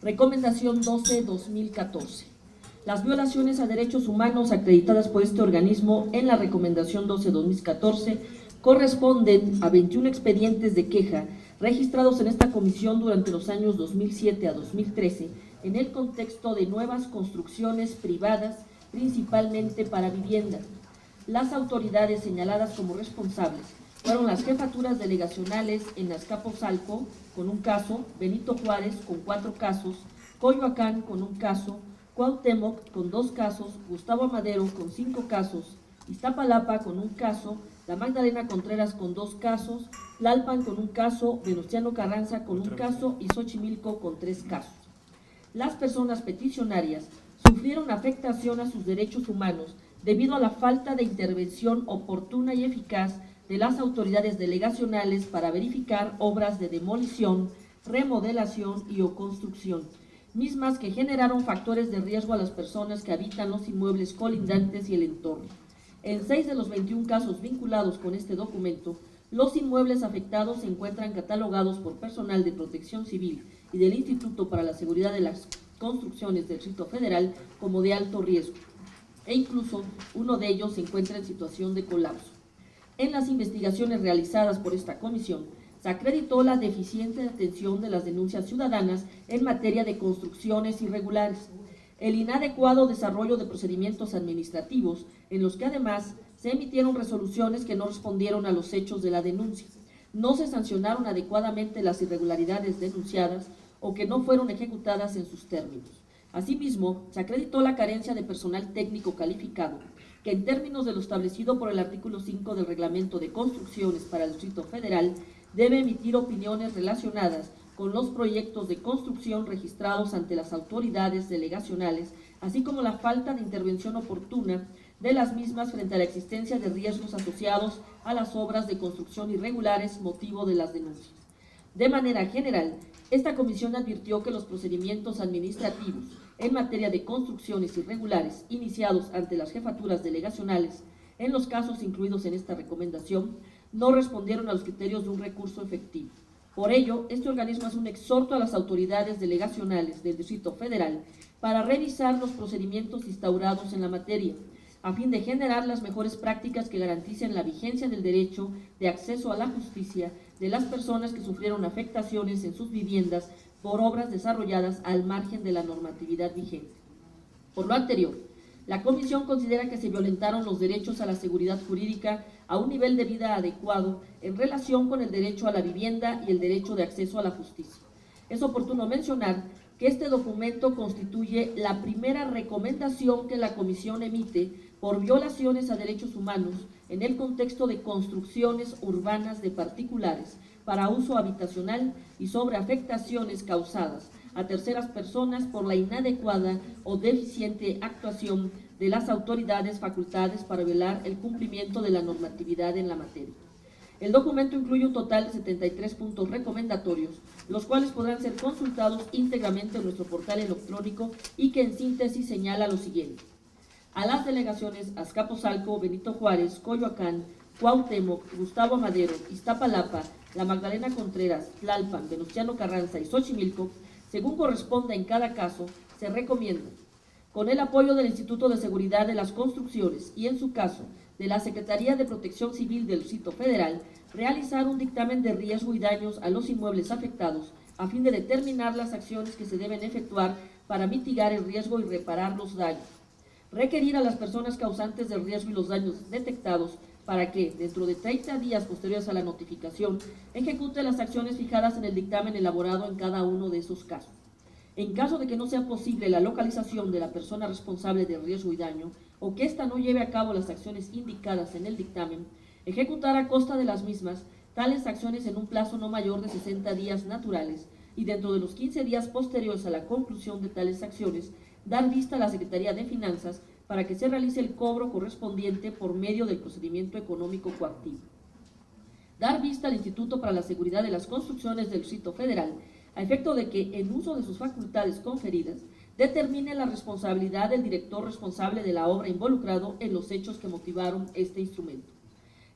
Recomendación 12-2014. Las violaciones a derechos humanos acreditadas por este organismo en la Recomendación 12-2014 corresponden a 21 expedientes de queja registrados en esta comisión durante los años 2007 a 2013 en el contexto de nuevas construcciones privadas, principalmente para vivienda. Las autoridades señaladas como responsables fueron las jefaturas delegacionales en Azcapotzalco, con un caso, Benito Juárez, con 4 casos, Coyoacán, con 1 caso, Cuauhtémoc, con 2 casos, Gustavo Amadero, con 5 casos, Iztapalapa, con 1 caso, La Magdalena Contreras, con 2 casos, Tlalpan, con 1 caso, Venustiano Carranza, con 1 caso y Xochimilco, con 3 casos. Las personas peticionarias sufrieron afectación a sus derechos humanos debido a la falta de intervención oportuna y eficaz de las autoridades delegacionales para verificar obras de demolición, remodelación y o construcción, mismas que generaron factores de riesgo a las personas que habitan los inmuebles colindantes y el entorno. En 6 de los 21 casos vinculados con este documento, los inmuebles afectados se encuentran catalogados por personal de Protección Civil y del Instituto para la Seguridad de las Construcciones del Distrito Federal como de alto riesgo, e incluso uno de ellos se encuentra en situación de colapso. En las investigaciones realizadas por esta comisión, se acreditó la deficiente atención de las denuncias ciudadanas en materia de construcciones irregulares, el inadecuado desarrollo de procedimientos administrativos, en los que además se emitieron resoluciones que no respondieron a los hechos de la denuncia, no se sancionaron adecuadamente las irregularidades denunciadas o que no fueron ejecutadas en sus términos. Asimismo, se acreditó la carencia de personal técnico calificado, que en términos de lo establecido por el artículo 5 del Reglamento de Construcciones para el Distrito Federal, debe emitir opiniones relacionadas con los proyectos de construcción registrados ante las autoridades delegacionales, así como la falta de intervención oportuna de las mismas frente a la existencia de riesgos asociados a las obras de construcción irregulares motivo de las denuncias. De manera general, esta comisión advirtió que los procedimientos administrativos en materia de construcciones irregulares iniciados ante las jefaturas delegacionales, en los casos incluidos en esta recomendación, no respondieron a los criterios de un recurso efectivo. Por ello, este organismo hace un exhorto a las autoridades delegacionales del Distrito Federal para revisar los procedimientos instaurados en la materia, a fin de generar las mejores prácticas que garanticen la vigencia del derecho de acceso a la justicia de las personas que sufrieron afectaciones en sus viviendas por obras desarrolladas al margen de la normatividad vigente. Por lo anterior, la Comisión considera que se violentaron los derechos a la seguridad jurídica a un nivel de vida adecuado en relación con el derecho a la vivienda y el derecho de acceso a la justicia. Es oportuno mencionar que este documento constituye la primera recomendación que la Comisión emite por violaciones a derechos humanos en el contexto de construcciones urbanas de particulares para uso habitacional y sobre afectaciones causadas a terceras personas por la inadecuada o deficiente actuación de las autoridades facultadas para velar el cumplimiento de la normatividad en la materia. El documento incluye un total de 73 puntos recomendatorios, los cuales podrán ser consultados íntegramente en nuestro portal electrónico y que en síntesis señala lo siguiente. A las delegaciones Azcapotzalco, Benito Juárez, Coyoacán, Cuauhtémoc, Gustavo Amadero, Iztapalapa, La Magdalena Contreras, Tlalpan, Venustiano Carranza y Xochimilco, según corresponda en cada caso, se recomienda, con el apoyo del Instituto de Seguridad de las Construcciones y, en su caso, de la Secretaría de Protección Civil del Distrito Federal, realizar un dictamen de riesgo y daños a los inmuebles afectados a fin de determinar las acciones que se deben efectuar para mitigar el riesgo y reparar los daños. Requerir a las personas causantes del riesgo y los daños detectados para que, dentro de 30 días posteriores a la notificación, ejecute las acciones fijadas en el dictamen elaborado en cada uno de esos casos. En caso de que no sea posible la localización de la persona responsable del riesgo y daño, o que ésta no lleve a cabo las acciones indicadas en el dictamen, ejecutar a costa de las mismas tales acciones en un plazo no mayor de 60 días naturales y dentro de los 15 días posteriores a la conclusión de tales acciones, dar vista a la Secretaría de Finanzas para que se realice el cobro correspondiente por medio del procedimiento económico coactivo. Dar vista al Instituto para la Seguridad de las Construcciones del Distrito Federal, a efecto de que, en uso de sus facultades conferidas, determine la responsabilidad del director responsable de la obra involucrado en los hechos que motivaron este instrumento.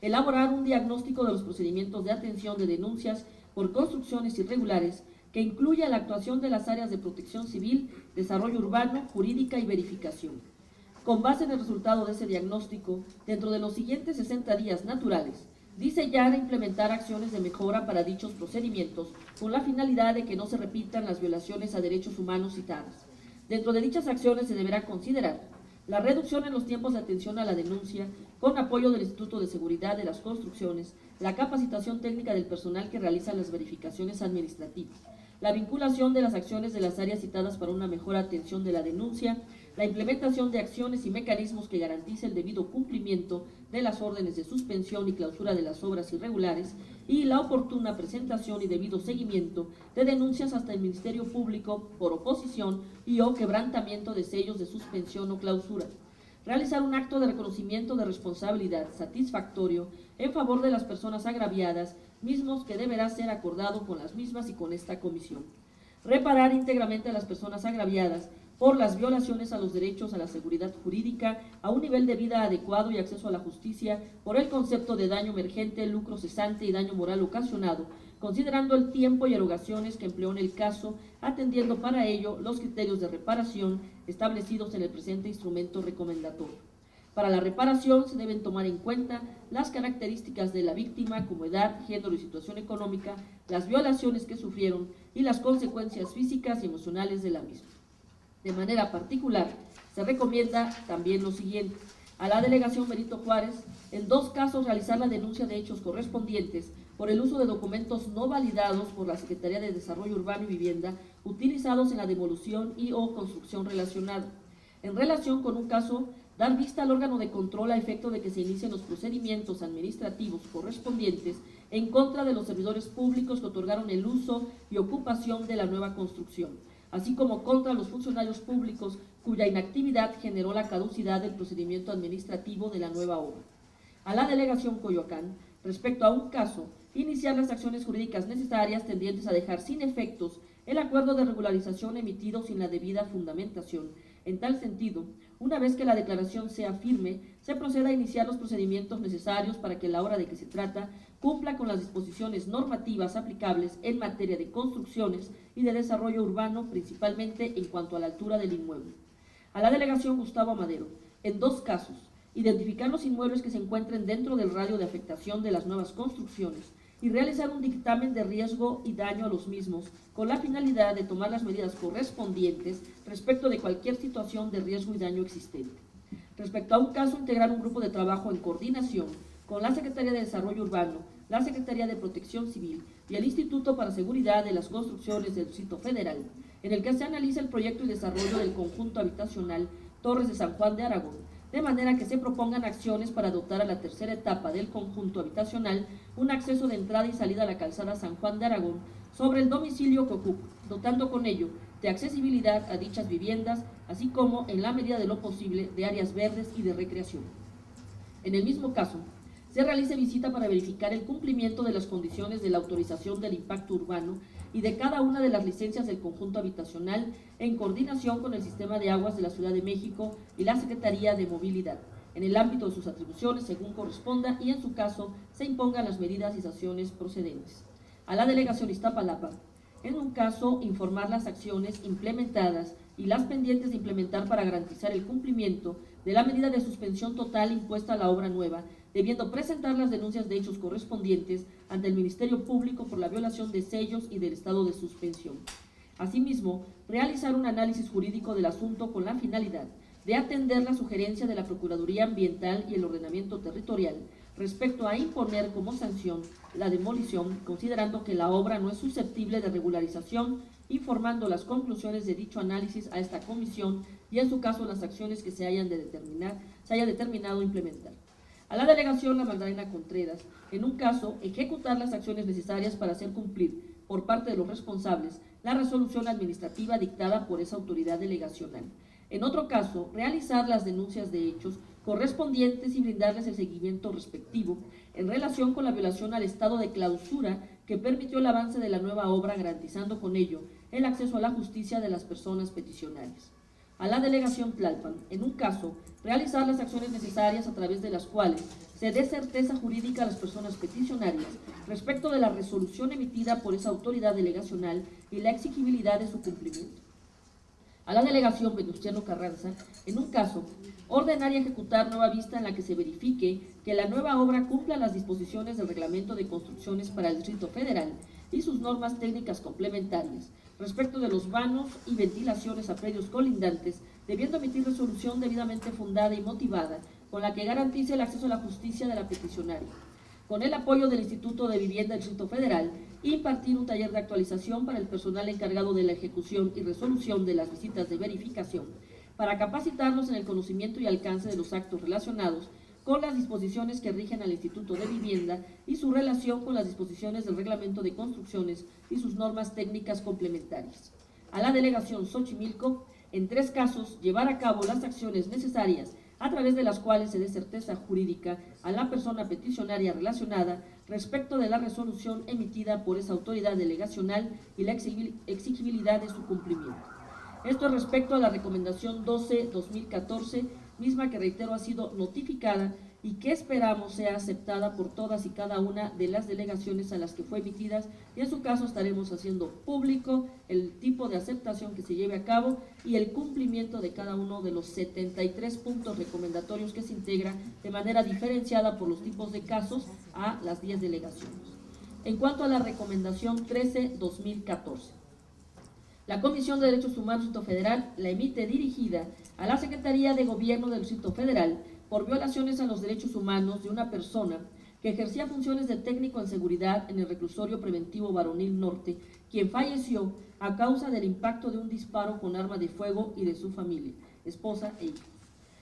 Elaborar un diagnóstico de los procedimientos de atención de denuncias por construcciones irregulares, que incluya la actuación de las áreas de protección civil, desarrollo urbano, jurídica y verificación. Con base en el resultado de ese diagnóstico, dentro de los siguientes 60 días naturales, diseñar e implementar acciones de mejora para dichos procedimientos con la finalidad de que no se repitan las violaciones a derechos humanos citadas. Dentro de dichas acciones se deberá considerar la reducción en los tiempos de atención a la denuncia con apoyo del Instituto de Seguridad de las Construcciones, la capacitación técnica del personal que realiza las verificaciones administrativas, la vinculación de las acciones de las áreas citadas para una mejor atención de la denuncia, la implementación de acciones y mecanismos que garanticen el debido cumplimiento de las órdenes de suspensión y clausura de las obras irregulares y la oportuna presentación y debido seguimiento de denuncias hasta el Ministerio Público por oposición y o quebrantamiento de sellos de suspensión o clausura. Realizar un acto de reconocimiento de responsabilidad satisfactorio en favor de las personas agraviadas, mismos que deberá ser acordado con las mismas y con esta comisión. Reparar íntegramente a las personas agraviadas por las violaciones a los derechos a la seguridad jurídica, a un nivel de vida adecuado y acceso a la justicia, por el concepto de daño emergente, lucro cesante y daño moral ocasionado, considerando el tiempo y erogaciones que empleó en el caso, atendiendo para ello los criterios de reparación establecidos en el presente instrumento recomendatorio. Para la reparación se deben tomar en cuenta las características de la víctima como edad, género y situación económica, las violaciones que sufrieron y las consecuencias físicas y emocionales de la misma. De manera particular, se recomienda también lo siguiente: a la Delegación Benito Juárez, en 2 casos, realizar la denuncia de hechos correspondientes por el uso de documentos no validados por la Secretaría de Desarrollo Urbano y Vivienda utilizados en la demolición y o construcción relacionada. En relación con un caso, dar vista al órgano de control a efecto de que se inicien los procedimientos administrativos correspondientes en contra de los servidores públicos que otorgaron el uso y ocupación de la nueva construcción, así como contra los funcionarios públicos cuya inactividad generó la caducidad del procedimiento administrativo de la nueva obra. A la Delegación Coyoacán, respecto a un caso, iniciar las acciones jurídicas necesarias tendientes a dejar sin efectos el acuerdo de regularización emitido sin la debida fundamentación. En tal sentido, una vez que la declaración sea firme, se proceda a iniciar los procedimientos necesarios para que la obra de que se trata cumpla con las disposiciones normativas aplicables en materia de construcciones y de desarrollo urbano, principalmente en cuanto a la altura del inmueble. A la Delegación Gustavo Amadero, en 2 casos, identificar los inmuebles que se encuentren dentro del radio de afectación de las nuevas construcciones y realizar un dictamen de riesgo y daño a los mismos con la finalidad de tomar las medidas correspondientes respecto de cualquier situación de riesgo y daño existente. Respecto a un caso, integrar un grupo de trabajo en coordinación con la Secretaría de Desarrollo Urbano, la Secretaría de Protección Civil y el Instituto para Seguridad de las Construcciones del Distrito Federal, en el que se analiza el proyecto y desarrollo del conjunto habitacional Torres de San Juan de Aragón, de manera que se propongan acciones para dotar a la tercera etapa del conjunto habitacional un acceso de entrada y salida a la calzada San Juan de Aragón sobre el domicilio que ocupa, dotando con ello de accesibilidad a dichas viviendas, así como, en la medida de lo posible, de áreas verdes y de recreación. En el mismo caso, se realice visita para verificar el cumplimiento de las condiciones de la autorización del impacto urbano y de cada una de las licencias del conjunto habitacional en coordinación con el Sistema de Aguas de la Ciudad de México y la Secretaría de Movilidad, en el ámbito de sus atribuciones según corresponda y en su caso se impongan las medidas y sanciones procedentes. A la Delegación Iztapalapa, en un caso, informar las acciones implementadas y las pendientes de implementar para garantizar el cumplimiento de la medida de suspensión total impuesta a la obra nueva, debiendo presentar las denuncias de hechos correspondientes ante el Ministerio Público por la violación de sellos y del estado de suspensión. Asimismo, realizar un análisis jurídico del asunto con la finalidad de atender la sugerencia de la Procuraduría Ambiental y el Ordenamiento Territorial respecto a imponer como sanción la demolición, considerando que la obra no es susceptible de regularización, informando las conclusiones de dicho análisis a esta comisión y en su caso las acciones que se haya determinado implementar. A la Delegación La Magdalena Contreras, en un caso, ejecutar las acciones necesarias para hacer cumplir por parte de los responsables la resolución administrativa dictada por esa autoridad delegacional. En otro caso, realizar las denuncias de hechos correspondientes y brindarles el seguimiento respectivo en relación con la violación al estado de clausura que permitió el avance de la nueva obra, garantizando con ello el acceso a la justicia de las personas peticionarias. a la delegación Tlalpan, en un caso, realizar las acciones necesarias a través de las cuales se dé certeza jurídica a las personas peticionarias respecto de la resolución emitida por esa autoridad delegacional y la exigibilidad de su cumplimiento. A la delegación Venustiano Carranza, en un caso, ordenar y ejecutar nueva vista en la que se verifique que la nueva obra cumpla las disposiciones del Reglamento de Construcciones para el Distrito Federal y sus normas técnicas complementarias respecto de los vanos y ventilaciones a predios colindantes, debiendo emitir resolución debidamente fundada y motivada con la que garantice el acceso a la justicia de la peticionaria. Con el apoyo del Instituto de Vivienda del Distrito Federal, impartir un taller de actualización para el personal encargado de la ejecución y resolución de las visitas de verificación, para capacitarnos en el conocimiento y alcance de los actos relacionados con las disposiciones que rigen al Instituto de Vivienda y su relación con las disposiciones del Reglamento de Construcciones y sus normas técnicas complementarias. A la delegación Xochimilco, en 3 casos, llevar a cabo las acciones necesarias a través de las cuales se dé certeza jurídica a la persona peticionaria relacionada respecto de la resolución emitida por esa autoridad delegacional y la exigibilidad de su cumplimiento. Esto respecto a la recomendación 12-2014, misma que reitero ha sido notificada y que esperamos sea aceptada por todas y cada una de las delegaciones a las que fue emitidas, y en su caso estaremos haciendo público el tipo de aceptación que se lleve a cabo y el cumplimiento de cada uno de los 73 puntos recomendatorios que se integra de manera diferenciada por los tipos de casos a las 10 delegaciones. En cuanto a la recomendación 13-2014, la Comisión de Derechos Humanos del Distrito Federal la emite dirigida a la Secretaría de Gobierno del Distrito Federal por violaciones a los derechos humanos de una persona que ejercía funciones de técnico en seguridad en el reclusorio preventivo Varonil Norte, quien falleció a causa del impacto de un disparo con arma de fuego y de su familia, esposa e hijos.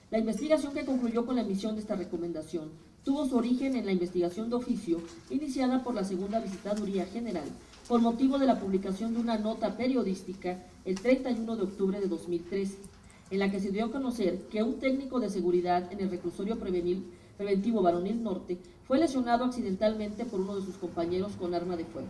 La investigación que concluyó con la emisión de esta recomendación tuvo su origen en la investigación de oficio iniciada por la Segunda Visitaduría General por motivo de la publicación de una nota periodística el 31 de octubre de 2013, en la que se dio a conocer que un técnico de seguridad en el reclusorio preventivo Varonil Norte fue lesionado accidentalmente por uno de sus compañeros con arma de fuego.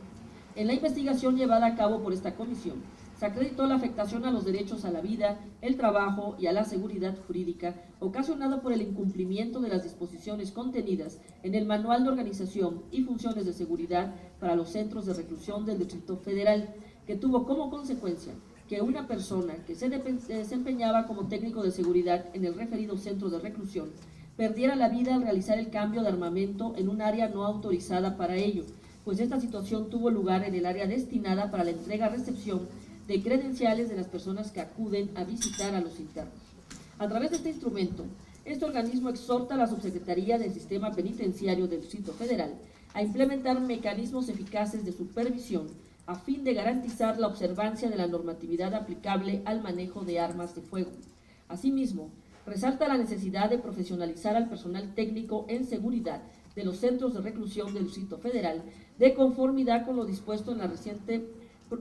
En la investigación llevada a cabo por esta comisión, se acreditó la afectación a los derechos a la vida, el trabajo y a la seguridad jurídica ocasionado por el incumplimiento de las disposiciones contenidas en el Manual de Organización y Funciones de Seguridad para los Centros de Reclusión del Distrito Federal, que tuvo como consecuencia que una persona que se desempeñaba como técnico de seguridad en el referido centro de reclusión perdiera la vida al realizar el cambio de armamento en un área no autorizada para ello, pues esta situación tuvo lugar en el área destinada para la entrega-recepción de credenciales de las personas que acuden a visitar a los internos. A través de este instrumento, este organismo exhorta a la Subsecretaría del Sistema Penitenciario del Distrito Federal a implementar mecanismos eficaces de supervisión a fin de garantizar la observancia de la normatividad aplicable al manejo de armas de fuego. Asimismo, resalta la necesidad de profesionalizar al personal técnico en seguridad de los centros de reclusión del Distrito Federal, de conformidad con lo dispuesto en la reciente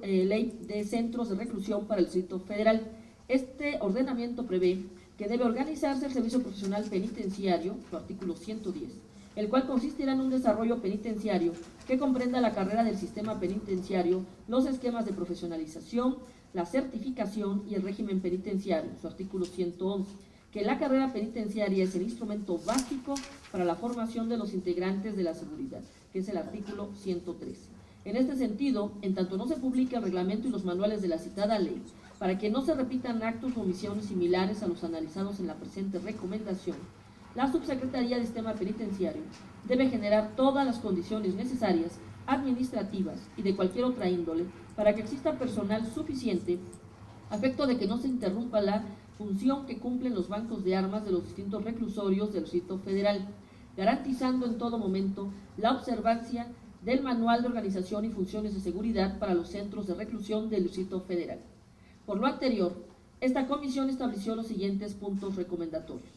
Ley de Centros de Reclusión para el Distrito Federal. Este ordenamiento prevé que debe organizarse el servicio profesional penitenciario, su artículo 110, el cual consistirá en un desarrollo penitenciario que comprenda la carrera del sistema penitenciario, los esquemas de profesionalización, la certificación y el régimen penitenciario, su artículo 111, que la carrera penitenciaria es el instrumento básico para la formación de los integrantes de la seguridad, que es el artículo 113. En este sentido, en tanto no se publique el reglamento y los manuales de la citada ley, para que no se repitan actos o omisiones similares a los analizados en la presente recomendación, la Subsecretaría de Sistema Penitenciario debe generar todas las condiciones necesarias, administrativas y de cualquier otra índole, para que exista personal suficiente a efecto de que no se interrumpa la función que cumplen los bancos de armas de los distintos reclusorios del Distrito Federal, garantizando en todo momento la observancia del Manual de Organización y Funciones de Seguridad para los Centros de Reclusión del Distrito Federal. Por lo anterior, esta comisión estableció los siguientes puntos recomendatorios.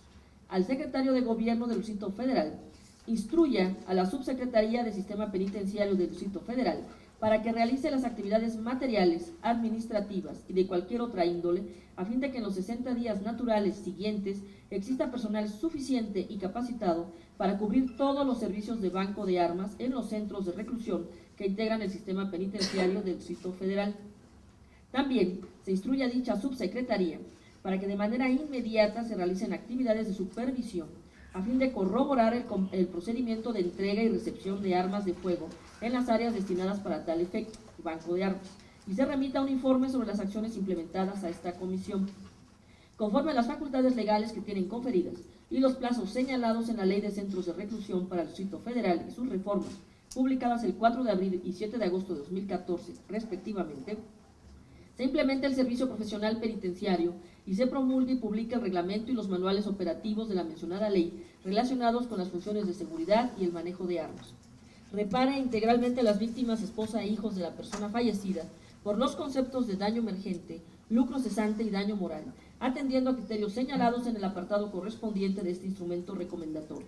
Al secretario de Gobierno del Distrito Federal, instruya a la Subsecretaría de Sistema Penitenciario del Distrito Federal para que realice las actividades materiales, administrativas y de cualquier otra índole, a fin de que en los 60 días naturales siguientes exista personal suficiente y capacitado para cubrir todos los servicios de banco de armas en los centros de reclusión que integran el sistema penitenciario del Distrito Federal. También se instruye a dicha subsecretaría para que de manera inmediata se realicen actividades de supervisión a fin de corroborar el procedimiento de entrega y recepción de armas de fuego en las áreas destinadas para tal efecto, banco de armas, y se remita un informe sobre las acciones implementadas a esta comisión. Conforme a las facultades legales que tienen conferidas y los plazos señalados en la Ley de Centros de Reclusión para el Distrito Federal y sus reformas, publicadas el 4 de abril y 7 de agosto de 2014, respectivamente, se implementa el servicio profesional penitenciario y se promulga y publica el reglamento y los manuales operativos de la mencionada ley relacionados con las funciones de seguridad y el manejo de armas. Repare integralmente a las víctimas, esposa e hijos de la persona fallecida por los conceptos de daño emergente, lucro cesante y daño moral, atendiendo a criterios señalados en el apartado correspondiente de este instrumento recomendatorio.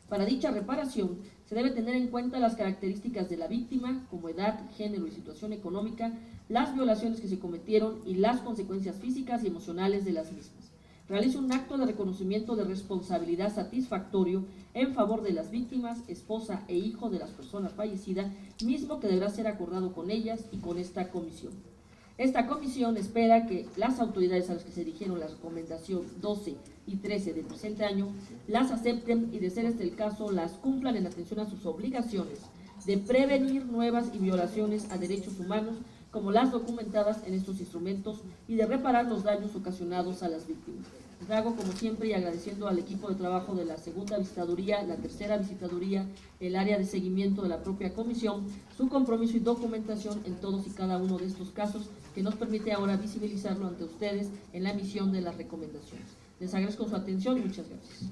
Para dicha reparación, se debe tener en cuenta las características de la víctima, como edad, género y situación económica, las violaciones que se cometieron y las consecuencias físicas y emocionales de las mismas. Realiza un acto de reconocimiento de responsabilidad satisfactorio en favor de las víctimas, esposa e hijo de las personas fallecidas, mismo que deberá ser acordado con ellas y con esta comisión. Esta comisión espera que las autoridades a las que se dirigieron la recomendación 12 y 13 del presente año las acepten y, de ser este el caso, las cumplan en atención a sus obligaciones de prevenir nuevas y violaciones a derechos humanos como las documentadas en estos instrumentos y de reparar los daños ocasionados a las víctimas. Les hago, como siempre, y agradeciendo al equipo de trabajo de la segunda visitaduría, la tercera visitaduría, el área de seguimiento de la propia comisión, su compromiso y documentación en todos y cada uno de estos casos que nos permite ahora visibilizarlo ante ustedes en la emisión de las recomendaciones. Les agradezco su atención y muchas gracias.